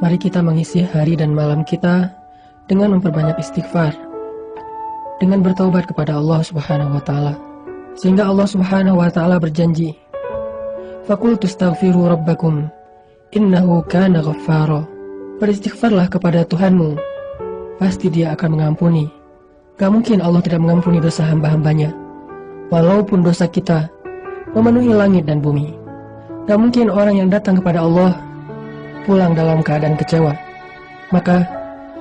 Mari kita mengisi hari dan malam kita dengan memperbanyak istighfar, dengan bertaubat kepada Allah Subhanahu wa Ta'ala, sehingga Allah Subhanahu wa Ta'ala berjanji, "Faqultu astaghfiru rabbakum innahu kana ghaffara." Beristighfarlah kepada Tuhanmu, pasti Dia akan mengampuni. Gak mungkin Allah tidak mengampuni dosa hamba-hambanya, walaupun dosa kita memenuhi langit dan bumi. Gak mungkin orang yang datang kepada Allah pulang dalam keadaan kecewa. Maka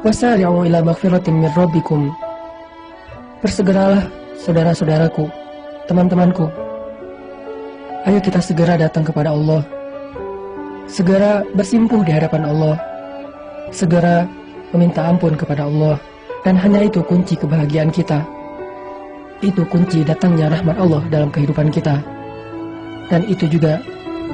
wasari'u ila maghfiratin min rabbikum. Bersegeralah saudara-saudaraku, teman-temanku. Ayo kita segera datang kepada Allah. Segera bersimpuh di hadapan Allah. Segera meminta ampun kepada Allah. Dan hanya itu kunci kebahagiaan kita. Itu kunci datangnya rahmat Allah dalam kehidupan kita. Dan itu juga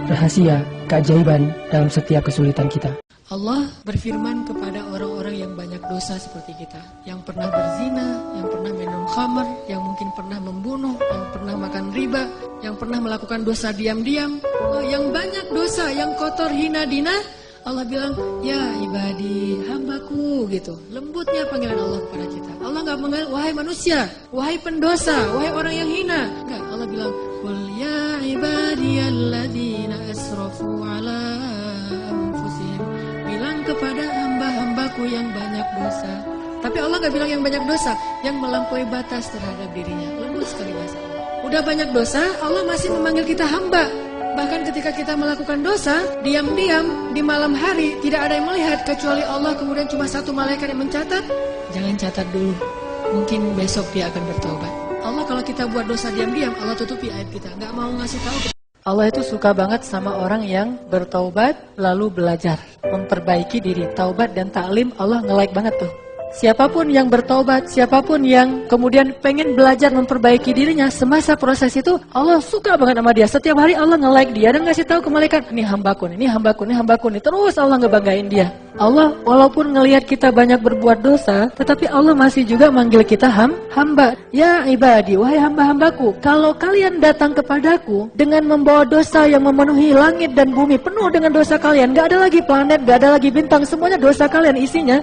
rahasia keajaiban dalam setiap kesulitan kita. Allah berfirman kepada orang-orang yang banyak dosa seperti kita, yang pernah berzina, yang pernah minum khamar, yang mungkin pernah membunuh, yang pernah makan riba, yang pernah melakukan dosa diam-diam, yang banyak dosa, yang kotor, hina, dina. Allah bilang, ya ibadi, hambaku, gitu. Lembutnya panggilan Allah kepada kita. Allah gak mengenal, wahai manusia, wahai pendosa, wahai orang yang hina. Enggak, Allah bilang, qul ya ibadiyalladzina asrafu ala anfusihim. Bilang kepada hamba-hambaku yang banyak dosa. Tapi Allah gak bilang yang banyak dosa, yang melampaui batas terhadap dirinya. Lembut sekali bahasa Allah. Udah banyak dosa, Allah masih memanggil kita hamba. Bahkan ketika kita melakukan dosa, diam-diam di malam hari, tidak ada yang melihat kecuali Allah, kemudian cuma satu malaikat yang mencatat. Jangan catat dulu, mungkin besok dia akan bertaubat. Allah kalau kita buat dosa diam-diam, Allah tutupi aib kita, nggak mau ngasih tahu. Allah itu suka banget sama orang yang bertaubat lalu belajar, memperbaiki diri. Taubat dan taklim Allah nge-like banget tuh. Siapapun yang bertaubat, siapapun yang kemudian pengen belajar memperbaiki dirinya, semasa proses itu Allah suka banget sama dia. Setiap hari Allah nge-like dia dan ngasih tahu ke malaikat, ini hambaku, ini hambaku, ini hambaku, ini. Terus Allah ngebanggain dia. Allah walaupun ngelihat kita banyak berbuat dosa, tetapi Allah masih juga manggil kita hamba. Ya ibadi, wahai hamba-hambaku, kalau kalian datang kepadaku dengan membawa dosa yang memenuhi langit dan bumi, penuh dengan dosa kalian, gak ada lagi planet, gak ada lagi bintang, semuanya dosa kalian isinya.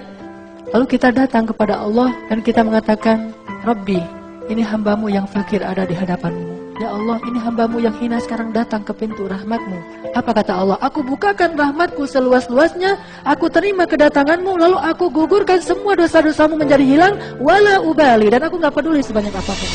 Lalu kita datang kepada Allah dan kita mengatakan, Rabbi, ini hambamu yang fakir ada di hadapanmu. Ya Allah, ini hambamu yang hina sekarang datang ke pintu rahmatmu. Apa kata Allah? Aku bukakan rahmatku seluas-luasnya, aku terima kedatanganmu, lalu aku gugurkan semua dosa-dosamu menjadi hilang, wala ubali, dan aku gak peduli sebanyak apapun.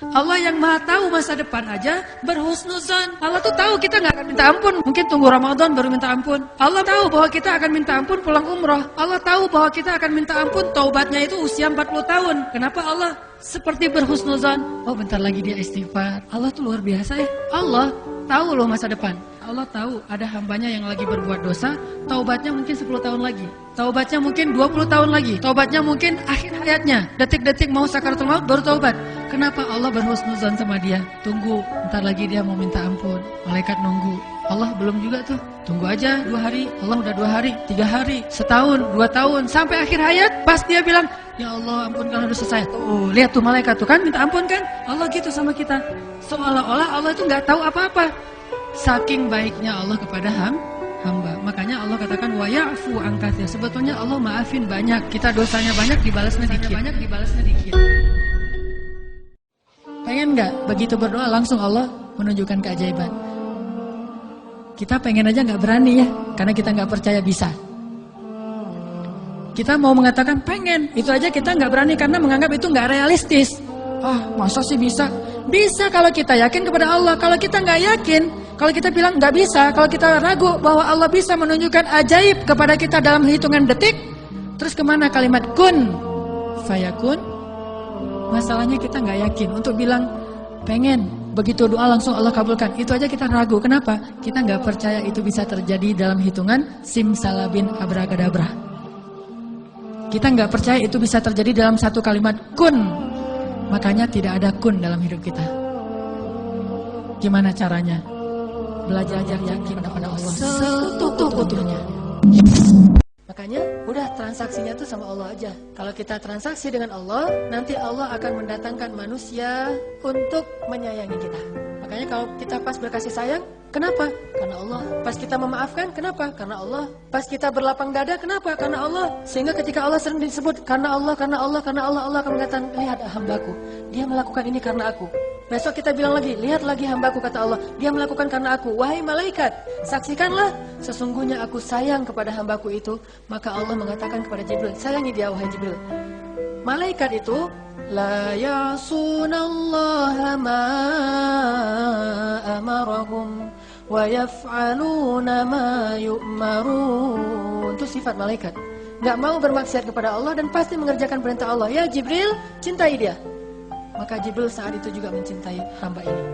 Allah yang maha tahu masa depan aja berhusnuzon. Allah tuh tahu kita gak akan minta ampun, mungkin tunggu Ramadan baru minta ampun. Allah tahu bahwa kita akan minta ampun pulang umroh. Allah tahu bahwa kita akan minta ampun taubatnya itu usia 40 tahun. Kenapa Allah seperti berhusnuzon? Oh bentar lagi dia istighfar. Allah tuh luar biasa ya. Allah tahu loh masa depan. Allah tahu ada hambanya yang lagi berbuat dosa, taubatnya mungkin 10 tahun lagi, taubatnya mungkin 20 tahun lagi, taubatnya mungkin akhir hayatnya, detik-detik mau sakaratul maut baru taubat. Kenapa Allah berhusnuzon sama dia? Tunggu, bentar lagi dia mau minta ampun. Malaikat nunggu. Allah belum juga tuh. Tunggu aja 2 hari. Allah udah 2 hari, 3 hari, setahun, 2 tahun, sampai akhir hayat. Pas dia bilang, ya Allah ampunkan dosa saya. Oh, lihat tuh malaikat tuh kan minta ampun kan? Allah gitu sama kita. Seolah-olah Allah itu nggak tahu apa-apa. Saking baiknya Allah kepada hamba. Makanya Allah katakan wa ya'fu an katsir. Sebetulnya Allah maafin banyak. Kita dosanya banyak, dibalasnya dikit. Pengen nggak begitu berdoa langsung Allah menunjukkan keajaiban? Kita pengen aja nggak berani ya, karena kita nggak percaya bisa. Kita mau mengatakan pengen, itu aja kita nggak berani karena menganggap itu nggak realistis. Masa sih bisa? Bisa kalau kita yakin kepada Allah. Kalau kita nggak yakin, kalau kita bilang nggak bisa, kalau kita ragu bahwa Allah bisa menunjukkan ajaib kepada kita dalam hitungan detik, terus kemana kalimat kun fayakun? Masalahnya kita nggak yakin untuk bilang pengen, begitu doa langsung Allah kabulkan. Itu aja kita ragu. Kenapa? Kita nggak percaya itu bisa terjadi dalam hitungan simsalabin abrakadabra. Kita nggak percaya itu bisa terjadi dalam satu kalimat kun. Makanya tidak ada kun dalam hidup kita. Gimana caranya? Belajar yakin kepada Allah seutuh-utuhnya. Makanya udah transaksinya tuh sama Allah aja. Kalau kita transaksi dengan Allah, nanti Allah akan mendatangkan manusia untuk menyayangi kita. Makanya kalau kita pas berkasih sayang, kenapa? Karena Allah. Pas kita memaafkan, kenapa? Karena Allah. Pas kita berlapang dada, kenapa? Karena Allah. Sehingga ketika Allah sering disebut karena Allah, Allah akan mengatakan, lihat hambaku, dia melakukan ini karena aku. Besok kita bilang lagi, lihat lagi hambaku, kata Allah, dia melakukan karena aku. Wahai malaikat, saksikanlah, sesungguhnya aku sayang kepada hambaku itu. Maka Allah mengatakan kepada Jibril, sayangi dia wahai Jibril. Malaikat itu la ya'sunallaha ma amarahum wa yaf'aluna ma yu'marun. Itu sifat malaikat. Gak mau bermaksiat kepada Allah dan pasti mengerjakan perintah Allah. Ya Jibril, cintai dia. Maka Jibril saat itu juga mencintai hamba ini.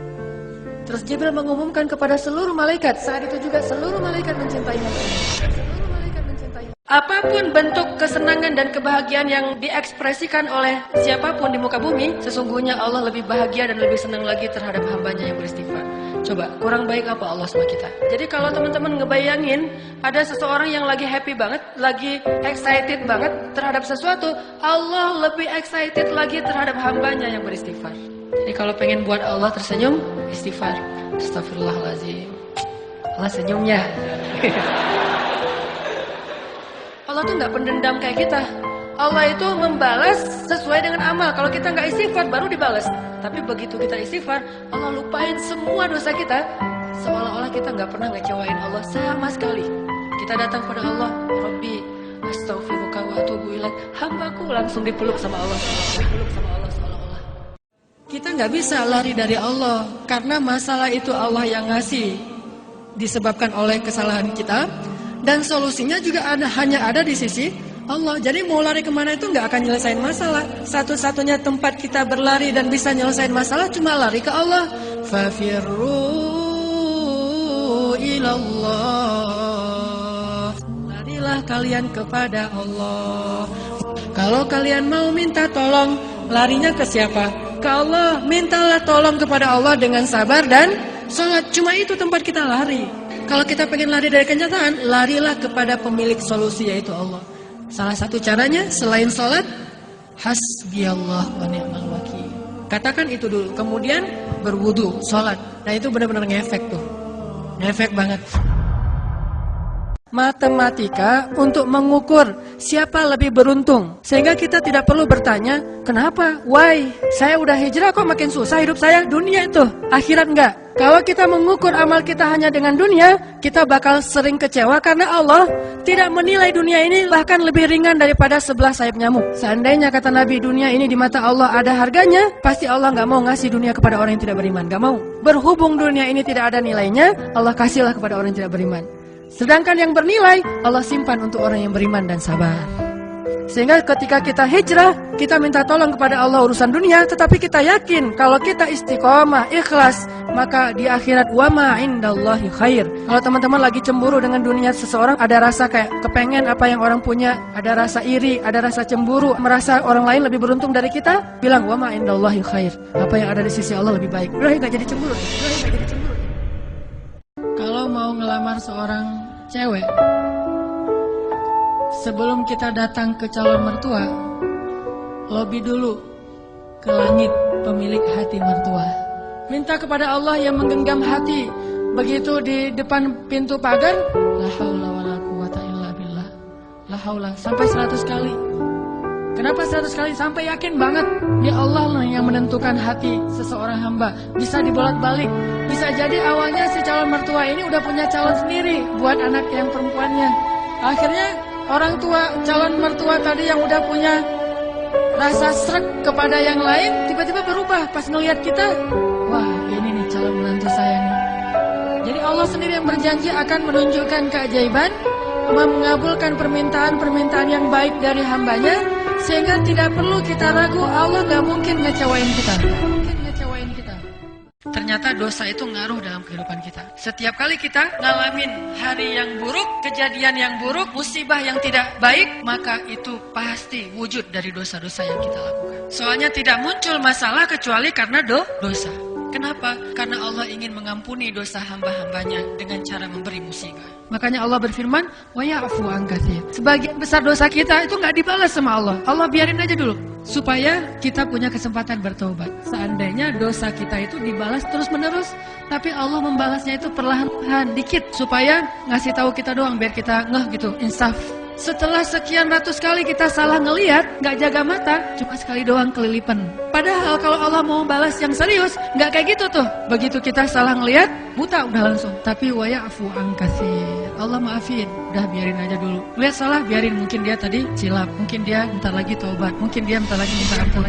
Terus Jibril mengumumkan kepada seluruh malaikat. Saat itu juga seluruh malaikat mencintai hamba ini. Seluruh malaikat mencintai. Apapun bentuk kesenangan dan kebahagiaan yang diekspresikan oleh siapapun di muka bumi, sesungguhnya Allah lebih bahagia dan lebih senang lagi terhadap hambanya yang beristighfar. Coba, kurang baik apa Allah sama kita? Jadi kalau teman-teman ngebayangin ada seseorang yang lagi happy banget, lagi excited banget terhadap sesuatu, Allah lebih excited lagi terhadap hambanya yang beristighfar. Jadi kalau pengen buat Allah tersenyum, istighfar. Astagfirullahaladzim. Allah senyumnya. Allah tuh gak pendendam kayak kita. Allah itu membalas sesuai dengan amal. Kalau kita nggak istighfar baru dibalas. Tapi begitu kita istighfar, Allah lupain semua dosa kita. Seolah-olah kita nggak pernah ngecewain Allah sama sekali. Kita datang pada Allah, Rabbi, astaghfiruka wa atubu ilaik. Hambaku langsung dipeluk sama Allah. Dipeluk sama Allah seolah-olah. Kita nggak bisa lari dari Allah karena masalah itu Allah yang ngasih, disebabkan oleh kesalahan kita. Dan solusinya juga hanya ada di sisi Allah. Jadi mau lari kemana itu nggak akan nyelesain masalah. Satu-satunya tempat kita berlari dan bisa nyelesain masalah cuma lari ke Allah. Fafirru ilallah. Larilah kalian kepada Allah. Kalau kalian mau minta tolong, larinya ke siapa? Ke Allah. Mintalah tolong kepada Allah dengan sabar dan sholat. Cuma itu tempat kita lari. Kalau kita pengen lari dari kenyataan, larilah kepada pemilik solusi, yaitu Allah. Salah satu caranya selain sholat, hasbiyallah wa ni'mal wakil. Katakan itu dulu, kemudian berwudu, sholat. Nah itu benar-benar ngefek tuh, ngefek banget. Matematika untuk mengukur siapa lebih beruntung. Sehingga kita tidak perlu bertanya, kenapa? Why? Saya udah hijrah kok makin susah hidup saya? Dunia itu, akhirat enggak. Kalau kita mengukur amal kita hanya dengan dunia, kita bakal sering kecewa karena Allah tidak menilai dunia ini bahkan lebih ringan daripada 11 sayap nyamuk. Seandainya kata Nabi dunia ini di mata Allah ada harganya, pasti Allah gak mau ngasih dunia kepada orang yang tidak beriman. Gak mau. Berhubung dunia ini tidak ada nilainya, Allah kasihlah kepada orang yang tidak beriman. Sedangkan yang bernilai, Allah simpan untuk orang yang beriman dan sabar. Sehingga ketika kita hijrah, kita minta tolong kepada Allah urusan dunia, tetapi kita yakin kalau kita istiqomah, ikhlas, maka di akhirat wa ma indallahi khair. Kalau teman-teman lagi cemburu dengan dunia seseorang, ada rasa kayak kepengen apa yang orang punya, ada rasa iri, ada rasa cemburu, merasa orang lain lebih beruntung dari kita, bilang wa ma indallahi khair. Apa yang ada di sisi Allah lebih baik. Udah enggak jadi cemburu. Kalau mau ngelamar seorang cewek, sebelum kita datang ke calon mertua, lobi dulu ke langit pemilik hati mertua. Minta kepada Allah yang menggenggam hati. Begitu di depan pintu pagar, la haula wala quwata illa billah. La haula sampai 100 kali. Kenapa 100 kali? Sampai yakin banget ya Allah lah yang menentukan hati seseorang hamba. Bisa dibolak-balik. Bisa jadi awalnya si calon mertua ini udah punya calon sendiri buat anak yang perempuannya. Akhirnya orang tua calon mertua tadi yang udah punya rasa srek kepada yang lain tiba-tiba berubah pas ngelihat kita. Wah, ini nih calon menantu saya nih. Jadi Allah sendiri yang berjanji akan menunjukkan keajaiban, mengabulkan permintaan-permintaan yang baik dari hambanya, sehingga tidak perlu kita ragu Allah gak mungkin ngecewain kita. Ternyata dosa itu ngaruh dalam kehidupan kita. Setiap kali kita ngalamin hari yang buruk, kejadian yang buruk, musibah yang tidak baik, maka itu pasti wujud dari dosa-dosa yang kita lakukan. Soalnya tidak muncul masalah kecuali karena dosa. Kenapa? Karena Allah ingin mengampuni dosa hamba-hambanya dengan cara memberi musibah. Makanya Allah berfirman, wa ya'fu an katsir. Sebagian besar dosa kita itu nggak dibalas sama Allah. Allah biarin aja dulu supaya kita punya kesempatan bertobat. Seandainya dosa kita itu dibalas terus-menerus, tapi Allah membalasnya itu perlahan-lahan dikit supaya ngasih tahu kita doang biar kita ngeh gitu, insaf. Setelah sekian ratus kali kita salah ngelihat, nggak jaga mata, cuma sekali doang kelilipan. Padahal kalau Allah mau balas yang serius, nggak kayak gitu tuh. Begitu kita salah ngelihat, buta udah langsung. Tapi wa ya'fu an katsir. Allah maafin, udah biarin aja dulu. Lihat salah, biarin. Mungkin dia tadi silap, mungkin dia bentar lagi taubat, mungkin dia bentar lagi minta ampun.